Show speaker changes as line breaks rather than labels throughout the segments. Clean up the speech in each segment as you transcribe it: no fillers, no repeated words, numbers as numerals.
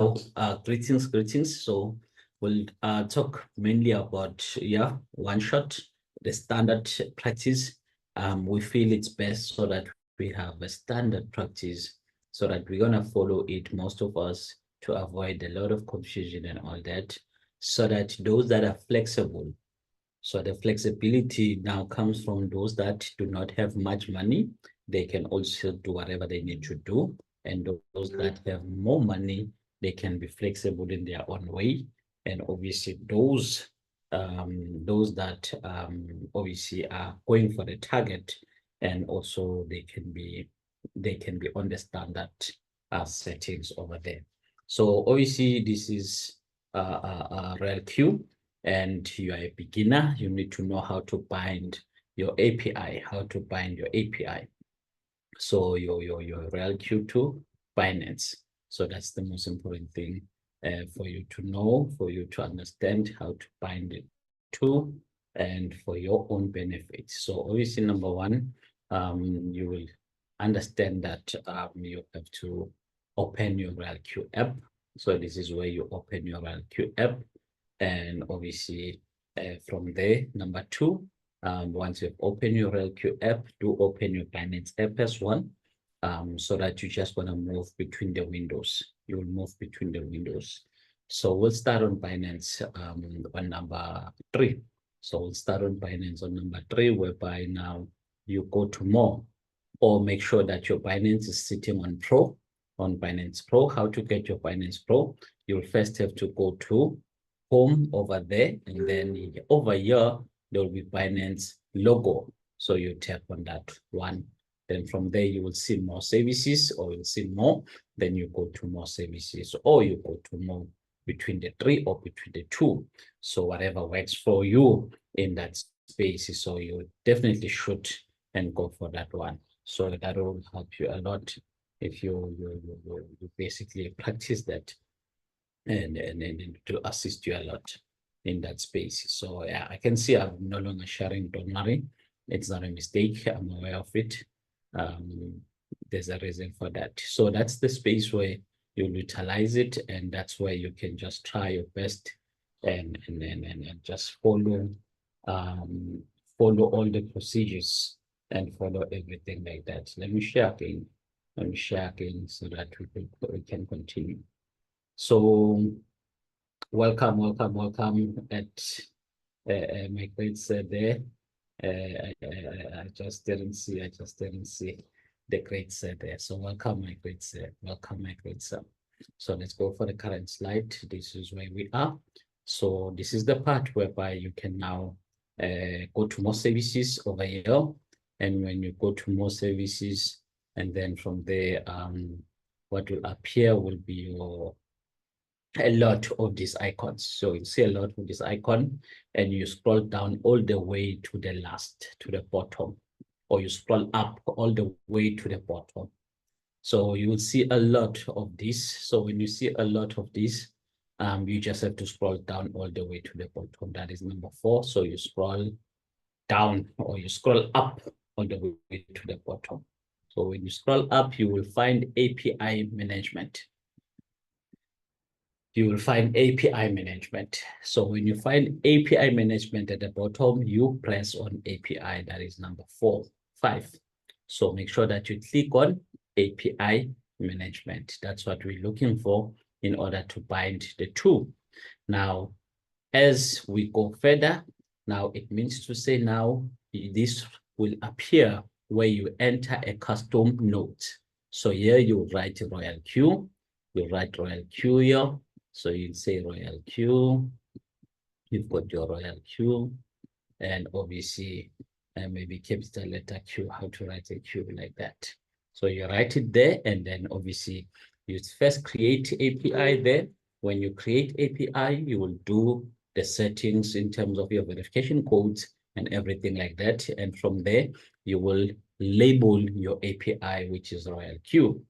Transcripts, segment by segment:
Greetings. So we'll talk mainly about one shot, the standard practice. We feel it's best so that we have a standard practice so that we're gonna follow it, most of us, to avoid a lot of confusion and all that, so that those that are flexible. So the flexibility now comes from those that do not have much money. They can also do whatever they need to do. And those that have more money, they can be flexible in their own way. And obviously those that obviously are going for the target, and also they can be on the standard settings over there. So obviously this is a real queue, and you are a beginner. You need to know how to bind your API, So your real queue to Binance. So that's the most important thing for you to know, for you to understand how to bind it to, and for your own benefit. So obviously, number one, you will understand that you have to open your RealQ app. So this is where you open your RealQ app, and obviously from there, number two, once you've opened your RealQ app, do open your Binance app as well, so that you're just going to move between the windows. You will move between the windows. So we'll start on Binance on number 3. So we'll start on Binance on number 3, whereby now you go to more, or make sure that your Binance is sitting on Pro, on Binance Pro. How to get your Binance Pro? You'll first have to go to home over there, and then over here, there will be Binance logo. So you tap on that one. Then from there, you will see more services, or you'll see more. Then you go to more services, or you go to more between the 3 or between the 2. So whatever works for you in that space. So you definitely should and go for that one. So that will help you a lot if you basically practice that, and to assist you a lot in that space. So yeah, I can see I'm no longer sharing. Don't worry, it's not a mistake. I'm aware of it. There's a reason for that. So that's the space where you'll utilize it, and that's where you can just try your best and just follow all the procedures and follow everything like that. Let me share again. So that we can continue. So welcome at my grades there. I just didn't see the grades there. So welcome my grades. So let's go for the current slide. This is where we are. So this is the part whereby you can now go to more services over here. And when you go to more services, and then from there, what will appear will be a lot of these icons. So you see a lot of this icon, and you scroll down all the way to the bottom, or you scroll up all the way to the bottom. So you will see a lot of this. So when you see a lot of this, you just have to scroll down all the way to the bottom. That is number 4. So you scroll down, or you scroll up all the way to the bottom. So when you scroll up, you will find API management. So when you find API management at the bottom, you press on API. That is number 5. So make sure that you click on API management. That's what we're looking for in order to bind the two. Now, as we go further, now it means to say now this will appear where you enter a custom node. So here you write RoyalQ. You write RoyalQ here. So you say RoyalQ. You've got your RoyalQ, and obviously maybe capital letter Q, how to write a Q like that. So you write it there, and then obviously you first create API there. When you create API, you will do the settings in terms of your verification codes and everything like that. And from there, you will label your API, which is RoyalQ.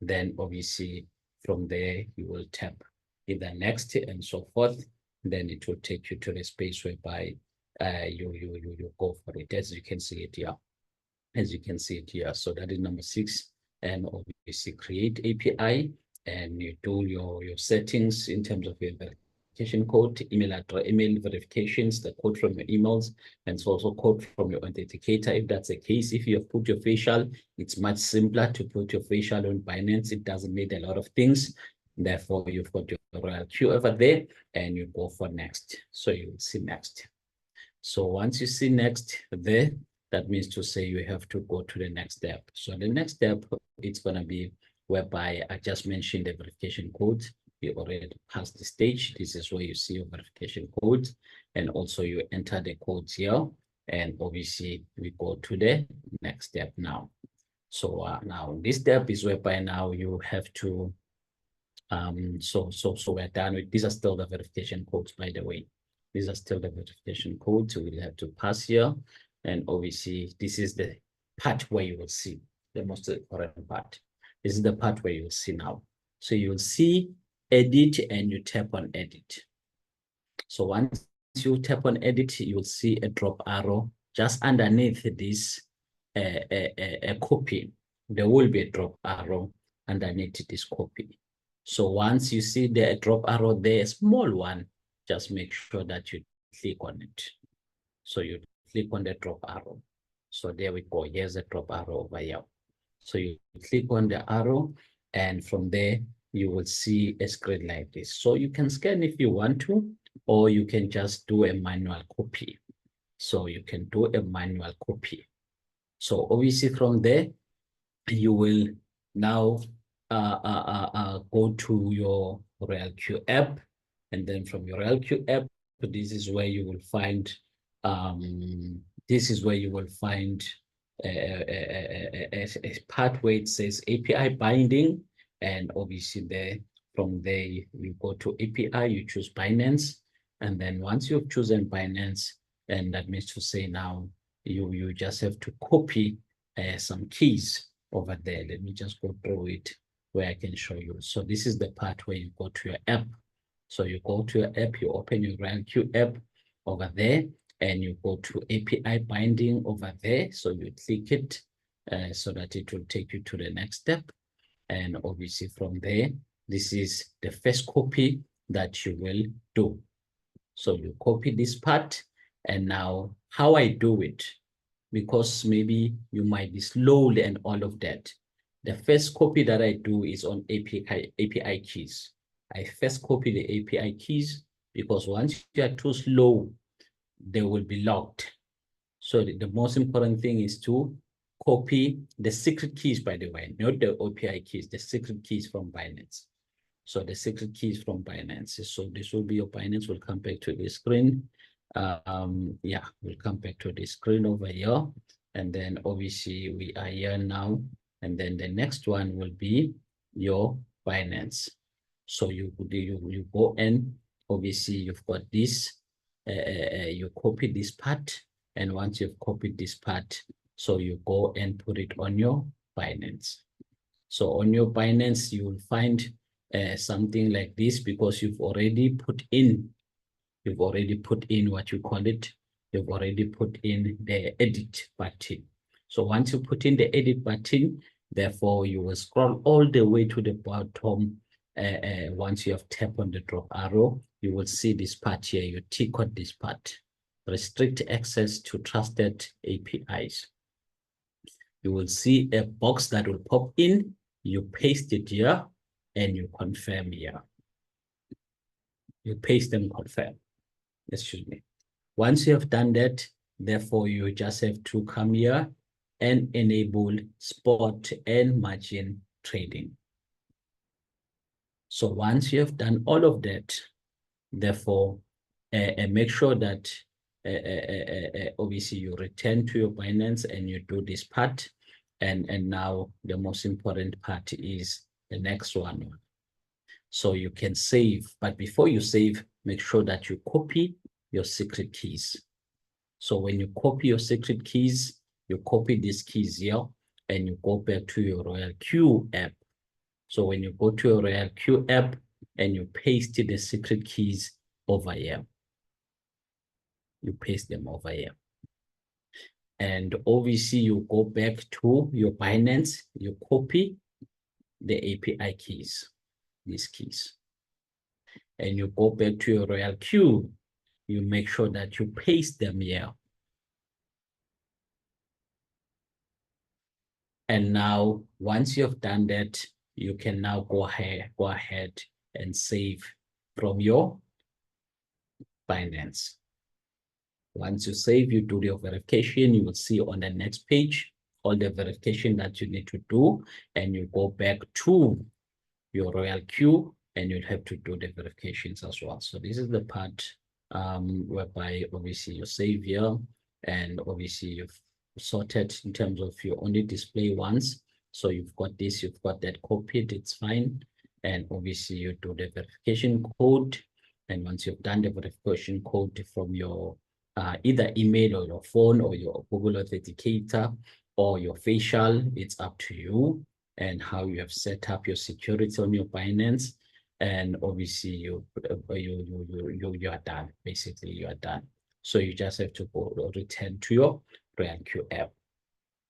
Then obviously from there, you will tap either next and so forth. Then it will take you to the space whereby you go for it, as you can see it here. So that is number 6. And obviously create API, and you do your settings in terms of your verification code, email address, email verifications, the code from your emails, and it's also code from your authenticator. If that's the case, if you have put your facial, it's much simpler to put your facial on Binance. It doesn't need a lot of things. Therefore, you've got your royal queue over there, and you go for next. So you will see next. So once you see next there, that means to say you have to go to the next step. So the next step, it's going to be whereby I just mentioned the verification code. You already passed the stage. This is where you see your verification code, and also you enter the codes here. And obviously we go to the next step now. So now this step is whereby now you have to, so we're done with, these are still the verification codes, by the way. These are still the verification codes. So we'll have to pass here. And obviously, this is the part where you will see the most important part. This is the part where you'll see now. So you'll see edit and you tap on edit. So once you tap on edit, you'll see a drop arrow just underneath this a copy. There will be a drop arrow underneath this copy. So once you see the drop arrow there, a small one, just make sure that you click on it. So you click on the drop arrow. So there we go. Here's a drop arrow over here. So you click on the arrow, and from there, you will see a screen like this. So you can scan if you want to, or you can just do a manual copy. So you can do a manual copy. So obviously from there, you will now go to your RoyalQ app, and then from your RoyalQ app, this is where you will find a part where it says API binding, and obviously there from there you go to API, you choose Binance, and then once you've chosen Binance, and that means to say now you just have to copy some keys over there. Let me just go through it where I can show you. So this is the part where you go to your app. So you go to your app, you open your RoyalQ app over there, and you go to API binding over there. So you click it so that it will take you to the next step. And obviously from there, this is the first copy that you will do. So you copy this part, and now how I do it, because maybe you might be slow and all of that. The first copy that I do is on API keys. I first copy the API keys, because once you are too slow, they will be locked. So the most important thing is to copy the secret keys, by the way, not the API keys, the secret keys from Binance. So the secret keys from Binance. So this will be your Binance. We'll come back to the screen. Yeah, we'll come back to the screen over here. And then obviously we are here now. And then the next one will be your Binance. So you go in, obviously you've got this, you copy this part. And once you've copied this part, so you go and put it on your Binance. So on your Binance, you will find something like this, because you've already put in what you call it. You've already put in the edit button. So once you put in the edit button, therefore you will scroll all the way to the bottom. Once you have tapped on the drop arrow, you will see this part here. You tick on this part. Restrict access to trusted APIs. You will see a box that will pop in. You paste it here, and you confirm here. You paste and confirm. Excuse me. Once you have done that, therefore, you just have to come here and enable spot and margin trading. So once you have done all of that, therefore, make sure that obviously you return to your Binance and you do this part. And now the most important part is the next one. So you can save, but before you save, make sure that you copy your secret keys. So when you copy your secret keys, you copy these keys here, and you go back to your RoyalQ app. So when you go to your RoyalQ app and you paste the secret keys over here, you paste them over here. And obviously you go back to your Binance, you copy the API keys. these keys. And you go back to your Royal Q, you make sure that you paste them here. And now, once you've done that, you can now go ahead and save from your Binance. Once you save, you do your verification. You will see on the next page all the verification that you need to do, and you go back to your Royal Q, and you'll have to do the verifications as well. So this is the part whereby obviously you save here, and obviously you've sorted in terms of you only display once. So you've got this, you've got that copied, it's fine. And obviously you do the verification code. And once you've done the verification code from your either email or your phone or your Google Authenticator or your facial, it's up to you and how you have set up your security on your Binance. And obviously you are done. Basically, you are done. So you just have to go return to your Royal Q app.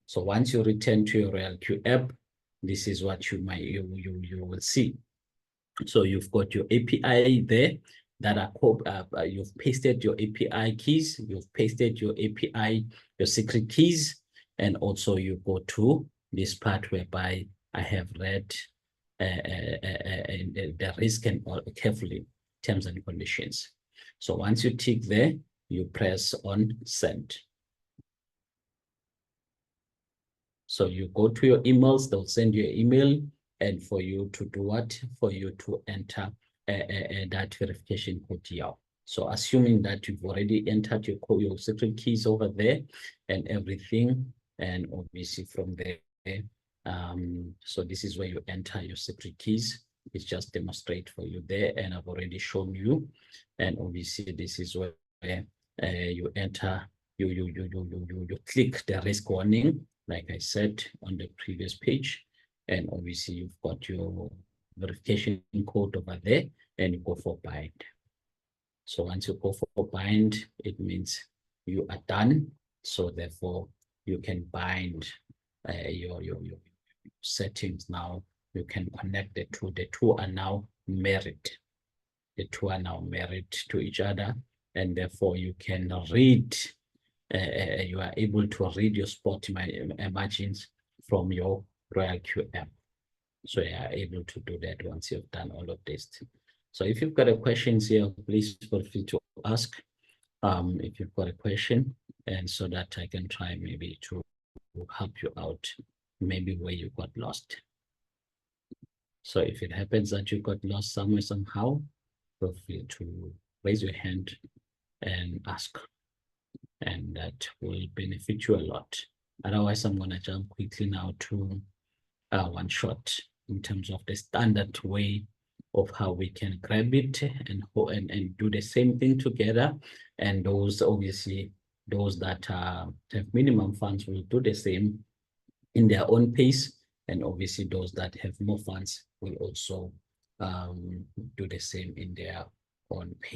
So once you return to your Royal Q app, this is what you will see. So you've got your API there that are you've pasted your API keys, you've pasted your API, your secret keys, and also you go to this part whereby I have read the risk and all carefully, terms and conditions. So once you tick there, you press on send. So you go to your emails, they'll send you an email, and for you to do what? For you to enter that verification code here. So assuming that you've already entered your secret keys over there and everything, and obviously from there, so this is where you enter your secret keys. It's just demonstrate for you there, and I've already shown you. And obviously this is where you enter, you click the risk warning, like I said on the previous page, and obviously you've got your verification code over there, and you go for bind. So once you go for bind, it means you are done. So therefore, you can bind your settings now. You can connect the two. The two are now married. The two are now married to each other, and therefore you can read. You are able to read your spot margins from your Royal Q app. So you are able to do that once you've done all of this. So if you've got a questions here, please feel free to ask if you've got a question, and so that I can try maybe to help you out, maybe where you got lost. So if it happens that you got lost somewhere somehow, feel free to raise your hand and ask, and that will benefit you a lot. Otherwise, I'm going to jump quickly now to one shot in terms of the standard way of how we can grab it and do the same thing together. And those, obviously, those that have minimum funds will do the same in their own pace. And obviously those that have more funds will also do the same in their own pace.